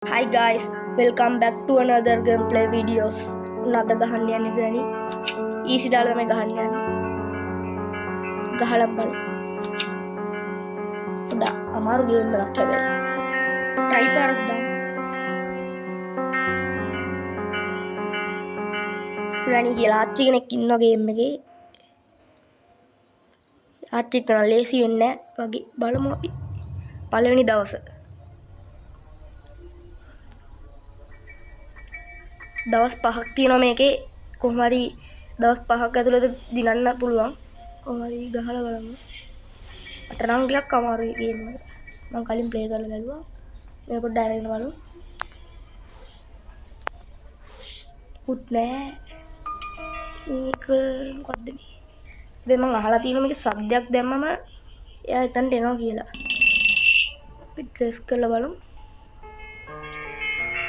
Hi guys, welcome back to another gameplay videos. Nada ගහන්න යන්නේ ග්‍රැනි. Easy දාලා තමයි ගහන්න යන්නේ. ගහලම් බලමු. පොඩ්ඩක් අමාරු ගේම් එකක් හැබැයි. try පාරක් දාමු. ග්‍රැනි කියලා ආච්චි කෙනෙක් ඉන්නවා ගේම් එකේ. ආච්චි කරන ලේසි වෙන්නේ නැහැ වගේ. බලමු අපි. පළවෙනි දවසේ දවස් 5ක් තියෙනවා මේකේ කොහොම හරි දවස් 5ක් ඇතුළත දිනන්න පුළුවන් කොහොම හරි ගහලා බලමු අට නම් ටිකක් අමාරුයි ගේම් එක මම කලින් ප්ලේ කරලා බැලුවා මේක පොඩ්ඩක් අරගෙන බලමු පුත් නෑ මේක මොකද්ද මේ මම අහලා තියෙනවා මේක සද්දයක් දැම්මම එයා එතනට එනවා කියලා අපි ට්‍රෙස් කරලා බලමු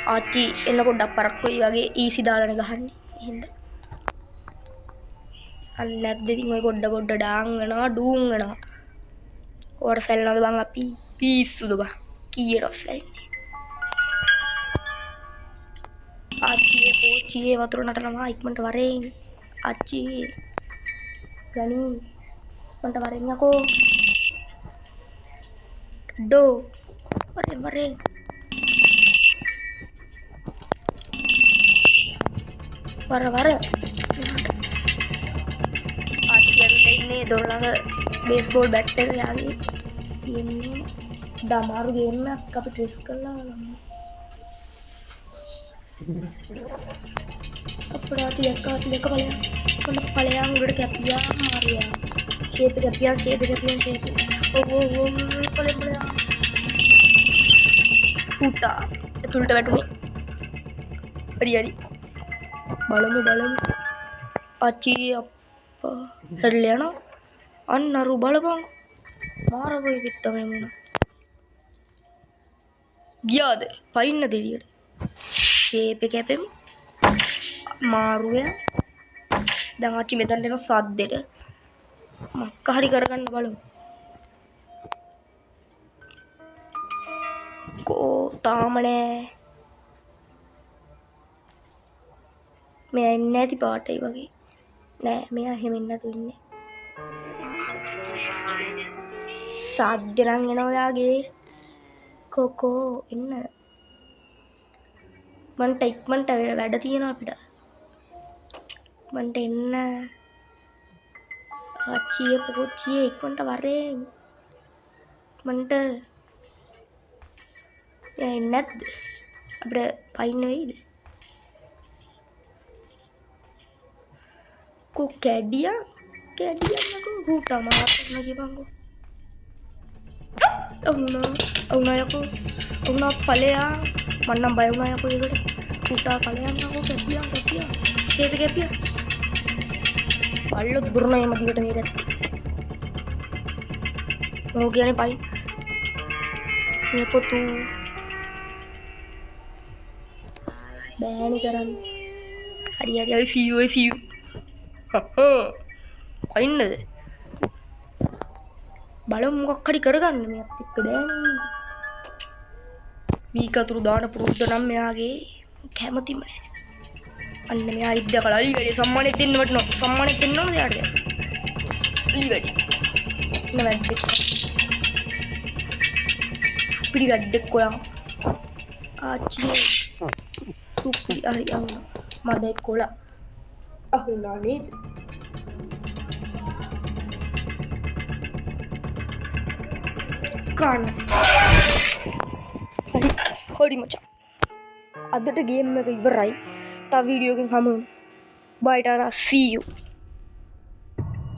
ආච්චි එන්න පොඩ්ඩක් පරක්කුයි වගේ ඊසි දාලානේ ගහන්නේ එහෙනම් අන්න නැද්ද ඉතින් ඔය පොඩ ඩාංගනවා ඩූංගනවා ඕර සැල්නවද බං අපි පිස්සුද බං කීයට ඔස්සයින්නේ ආච්චියේ පෝච්චියේ වතුර නටනවා ඉක්මනට වරෙන් ආච්චි ගනි මන්ට වරෙන් යකෝ ඩෝ වරෙන් වර ආච්චි ඇවිල්ලා ඉන්නේ දොර ළඟ බේස්බෝල් බැට් එක යාගේ තියෙන්නේ දමාරු ගේම් එකක් අපි ට්‍රෙස් කරලා බලමු අපේ ආච්චි දැක්ක බලයන් කොන්න බලයන් උඩට කැපියා මාරියා ෂේප් එක කැපියා ඕ බලයන් පුටා එතුළට වැටුනේ හරි බලමු ආච්චි අප්පා හැරිලා යනවා අන්න අරු බලපං මාරපොයි කිත්තම එමුණ ගියාද පයින්න දෙලියට ෂේප් එක කැපෙමු මාරුය දැන් ආච්චි මෙතනට එන සද්දෙට මක්ක හරි කරගන්න බලමු කෝ තාම නෑ මෙයා එන්නේ නැති පාටයි වගේ නෑ මෙයා එහෙම එන්නේ නැතු ඉන්නේ සද්ද නම් එනවා ඔයාගේ කොකෝ එන්න මන්ට ඉක්මනට වැඩ තියෙනවා අපිට මන්ට එන්න ආච්චියේ පොච්චියේ ඉක්මනට වරෙන් මන්ට එයා එන්නේ නැද්ද අපිට පයින්න වෙයිද को कैडिया नको रूटा मारना की बांगो అవునా යකෝ అవునా පලයා මන්නම් බය වුණා යකෝ ඒකට කුටා පලයන් නකෝ කැපියා ෂේප් එක කැපියා බල්ලොත් දුරනා එම දිගට මේ පැත්තේ මොකෝ කියන්නේ පයි මේ පොතු බෑනි කරන්නේ හරි අපි ෆියු පයින්නද බලමු මොකක් හරි කරගන්න මෙයත් එක්ක දැන් වීක අතුරු දාන පුරුද්ද නම් මෙයාගේ කැමතිම අන්න මෙයා ඉද්ද කලයි වැඩි සම්මානෙත් දෙන්න වටනවා සම්මානෙත් දෙන්න ඕනද යාට ඊ වැඩි නවද්ද පිළි වැඩක් කොයන් ආච්චි සුපි හරි අහුණා මදේ කොළ අහුණා නේද කාන හරි මචං අදට ගේම් එක ඉවරයි තව වීඩියෝ එකකින් හමු බයි ටාටා see you